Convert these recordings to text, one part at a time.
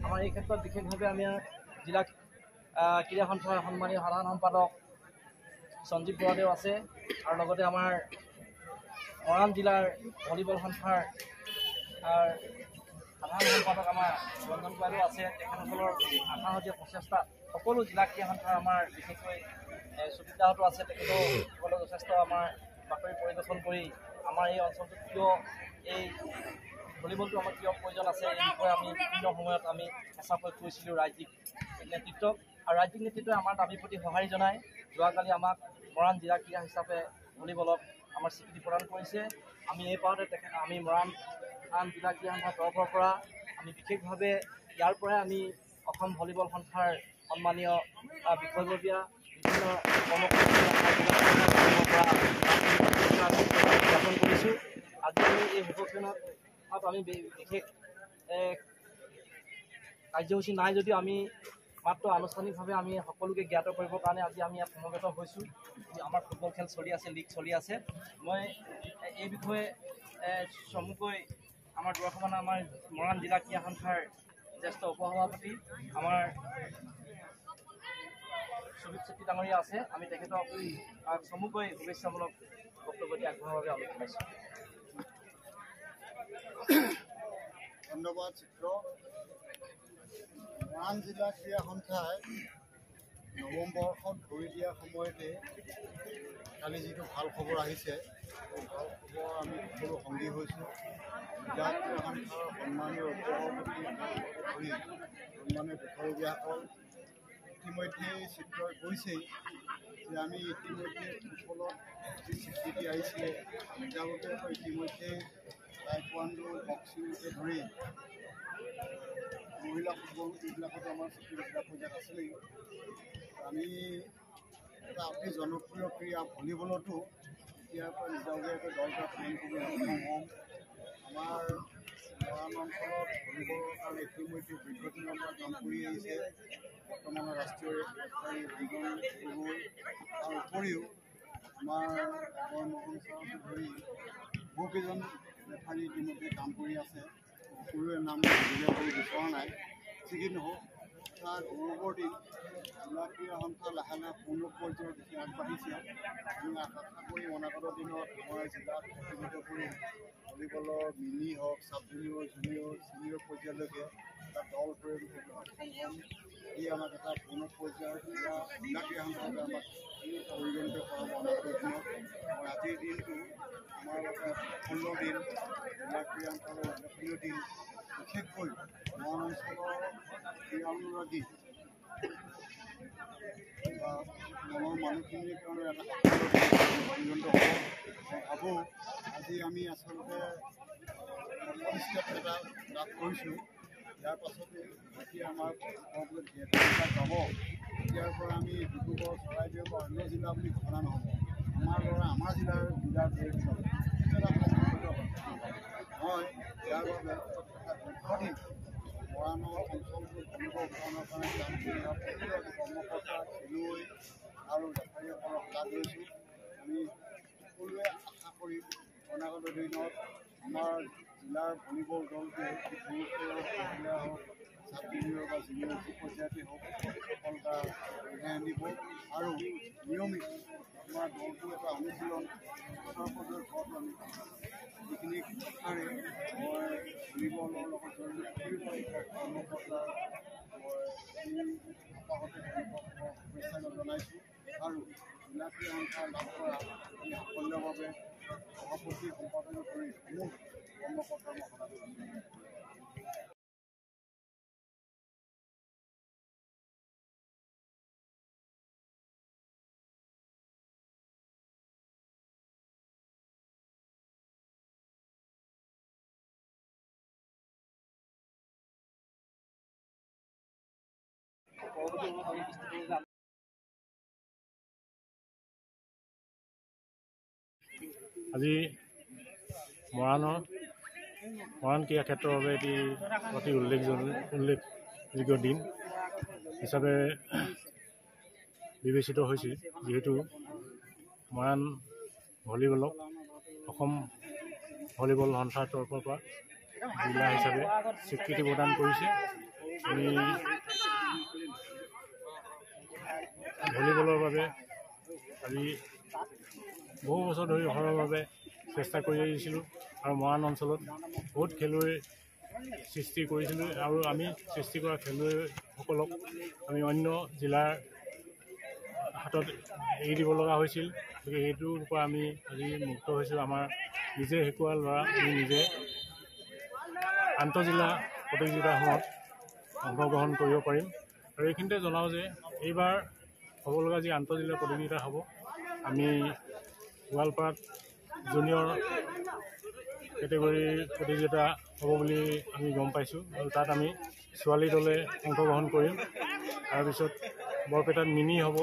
আমাৰ এই ক্ষেত্ৰত বিশেষভাৱে আমি জিলা ক্ৰীড়া সন্থাৰ সন্মানীয় সাধাৰণ সম্পাদক সঞ্জীৱ বৰাদেউ আছে আৰু লগতে আমাৰ মৰাণ জিলাৰ ভলীবল সন্থাৰ সাধাৰণ সম্পাদক আমাৰ ৰঞ্জন বাইদেউ আছে। তেখেতসকলৰ আশাহতীয়া প্ৰচেষ্টা সকলো জিলা ক্ৰীড়া সন্থাৰ আমাৰ বিশেষকৈ সুবিধাটো আছে। তেখেতসকলে যথেষ্ট আমাৰ বাতৰি পৰিদৰ্শন কৰি আমাৰ এই অঞ্চলটোত কিয় এই ভলীবলটো আমাৰ কিয় প্ৰয়োজন আছে এই বিষয়ে আমি বিভিন্ন সময়ত আমি হেঁচাকৈ কৈছিলোঁ ৰাজ্যিক নেতৃত্বক, আৰু ৰাজ্যিক নেতৃত্বই আমাৰ দাবীৰ প্ৰতি সঁহাৰি জনাই যোৱাকালি আমাক মৰাণ জিলা ক্ৰীড়া হিচাপে ভলীবলক আমাৰ স্বীকৃতি প্ৰদান কৰিছে। আমি এই পাওঁতে আমি মৰাণ জিলা ক্ৰীড়া সন্থাৰ তৰফৰ পৰা আমি বিশেষভাৱে ইয়াৰ পৰাই আমি অসম ভলীবল সন্থাৰ সন্মানীয় বিষয়ববীয়া বিভিন্ন জ্ঞাপন কৰিছোঁ। আজি আমি এই শুভক্ষণত আমি বিশেষ কাৰ্যসূচী নাই যদিও আমি মাত্ৰ আনুষ্ঠানিকভাৱে আমি সকলোকে জ্ঞাত কৰিবৰ কাৰণে আজি আমি ইয়াত সমবেত হৈছোঁ। আমাৰ ফুটবল খেল চলি আছে, লীগ চলি আছে। মই এই বিষয়ে চমুকৈ আমাৰ দুৱাৰসমানা আমাৰ মৰাণ জিলা ক্ৰীড়া সন্থাৰ জ্যেষ্ঠ উপসভাপতি আমাৰ সুজিত চেত্ৰী ডাঙৰীয়া আছে। আমি তেখেতক চমুকৈ শুভেচ্ছামূলক বক্তব্য দি আগবঢ়োৱাৰ বাবে অনুৰোধ জনাইছোঁ। ধন্যবাদ চিত্ৰ। মৰাণ জিলা ক্ৰীড়া সন্থাই নৱম বৰ্ষত ভৰি দিয়া সময়তে কালি যিটো ভাল খবৰ আহিছে, সেই ভাল খবৰ আমি সকলো সংগী হৈছোঁ। জিলা ক্ৰীড়া সন্থাৰ সন্মানীয় উপসভাপতি ধৰি সন্মানীয় বিষয়ববীয়াসকল ইতিমধ্যেই চিত্ৰই কৈছেই যে আমি ইতিমধ্যে ফুটবলত যি স্বীকৃতি আহিছিলে নিজাববীয়াকৈ ইতিমধ্যে টাইকোৱাণ্ডো, বক্সিংকে ধৰি মহিলা ফুটবল এইবিলাকতো আমাৰ স্বীকৃতি পৰ্যায়ত আছিলেই। আমি এটা অতি জনপ্ৰিয় ক্ৰীড়া ভলীবলতো এতিয়াৰ পৰা নিজাববীয়াকৈ দলটা প্লেন কৰিবলৈ সক্ষম হ'ম। আমাৰ মৰাণ অঞ্চলত ভলীবলৰ কাৰণে ইতিমধ্যে দীৰ্ঘদিনৰ পৰা কাম কৰি আহিছে বৰ্তমানৰ ৰাষ্ট্ৰীয় দিগন গগৈ, তাৰ উপৰিও আমাৰ মোহন ছাৰকে ধৰি বহুকেইজন ৰেফাৰী ইতিমধ্যে কাম কৰি আছে। সকলোৰে নাম উল্লেখ কৰি বিচৰা নাই। যিকি নহওক তাৰ গৌৰৱৰ দিন জিলা ক্ৰীড়া সন্থা লাহে লাহে পূৰ্ণ পৰ্যায়ৰ দিশে আগবাঢ়িছে। আমি আশা কৰি অনাগত দিনত আমাৰ জিলাত প্ৰতিনিধিত্ব কৰি ভলীবলৰ মিনি হওক, চাব জুনিয়ৰ, জুনিয়ৰ, ছিনিয়ৰ পৰ্যায়লৈকে এটা দল কৰি সক্ষম হ'ম। ই আমাক এটা পূৰ্ণ পৰ্যায়ৰ জিলা ক্ৰীড়া সন্থাই আমাক পৰিগণিত কৰাব অনাগত দিনত। আৰু আজিৰ দিনটো আমাৰ বাবে সাফল্য দিন, জিলা ক্ৰীড়া সন্থাৰ উল্লেখনীয় দিন। বিশেষকৈ মৰাণ অঞ্চলৰ ক্ৰীড়ানুৰাগী বা মনৰ মানুহখিনিৰ কাৰণে এটা পৰিগণিত হ'ব। মই ভাবোঁ আজি আমি আচলতে ষ্টেপ এটা লাভ কৰিছোঁ। ইয়াৰ পাছতে যেতিয়া আমাৰ ভিয়েটনামবিলাক যাব, তেতিয়াৰ পৰা আমি ডিব্ৰুগড়, চৰাইদেউ বা অন্য জিলা বুলি ঘোষণা নহ'ব। আমাৰ ল'ৰা আমাৰ জিলাৰ দৈৰ্ঘ্য মই ইয়াৰ বাবে দীৰ্ঘদিন মৰাণৰ অঞ্চলটো ভলীবল উন্নয়নৰ কাৰণে কাম কৰি অহা প্ৰতিগৰাকী কৰ্মকৰ্তা, খেলুৱৈ আৰু ৰেফাৰীসকলক লাভ লৈছোঁ। আমি সকলোৱে আশা কৰি অনাগত দিনত আমাৰ জিলাৰ ভলীবল দলটোৱে মহিলা হওক, চাব জুনিয়ৰ বা জুনিয়ৰ যি পৰ্যায়তে হওক সফলতা কঢ়িয়াই আনিব। আৰু নিয়মিত আমাৰ দলটো এটা অনুশীলন ওচৰ পৰ্যায়ৰ ঘৰতো আমি যিখিনি কথাৰে মই ভলীবলৰ লগত শুভেচ্ছা জনাইছোঁ আৰু জিলা ক্ৰীড়া সন্থা লাভ কৰা আমি সাফল্যভাৱে সভাপতি সম্পাদন কৰি সমূহ কৰ্মকৰ্তাৰ মই সদায় আজি মৰাণ ক্ৰীড়া ক্ষেত্ৰৰ বাবে এটি অতি উল্লেখযোগ্য দিন হিচাপে বিবেচিত হৈছিল, যিহেতু মৰাণ ভলীবলক অসম ভলীবল সন্থাৰ তৰফৰ পৰা জিলা হিচাপে স্বীকৃতি প্ৰদান কৰিছে। আমি ভলীবলৰ বাবে আজি বহু বছৰ ধৰি অহৰহভাৱে চেষ্টা কৰি আহিছিলোঁ আৰু মৰাণ অঞ্চলত বহুত খেলুৱৈ সৃষ্টি কৰিছিলোঁ আৰু আমি সৃষ্টি কৰা খেলুৱৈসকলক আমি অন্য জিলাৰ হাতত এৰি দিব লগা হৈছিল। গতিকে সেইটোৰ পৰা আমি আজি মুক্ত হৈছোঁ। আমাৰ নিজে শিকোৱা ল'ৰা আমি নিজে আন্তঃজিলা প্ৰতিযোগিতাসমূহত অংশগ্ৰহণ কৰিব পাৰিম। আৰু এইখিনিতে জনাওঁ যে এইবাৰ হ'ব লগা যি আন্তঃজিলা প্ৰতিযোগিতা হ'ব, আমি গোৱালপাৰাত জুনিয়ৰ কেটেগৰীৰ প্ৰতিযোগিতা হ'ব বুলি আমি গম পাইছোঁ আৰু তাত আমি ছোৱালী দলে অংশগ্ৰহণ কৰিম। তাৰপিছত বৰপেটাত মিনি হ'ব,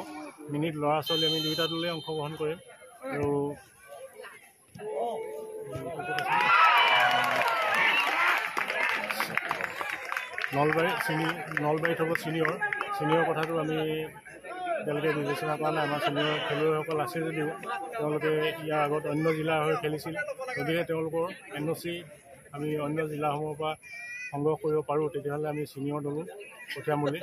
মিনিত ল'ৰা ছোৱালী আমি দুয়োটা দলে অংশগ্ৰহণ কৰিম আৰু নলবাৰীত হ'ব ছিনিয়ৰ কথাটো আমি এতিয়ালৈকে বিবেচনা কৰা নাই। আমাৰ ছিনিয়ৰ খেলুৱৈসকল আছে যদিও তেওঁলোকে ইয়াৰ আগত অন্য জিলাৰ হৈ খেলিছিল, যদিহে তেওঁলোকৰ NOC আমি অন্য জিলাসমূহৰ পৰা সংগ্ৰহ কৰিব পাৰোঁ, তেতিয়াহ'লে আমি ছিনিয়ৰ দলো পঠিয়াম বুলি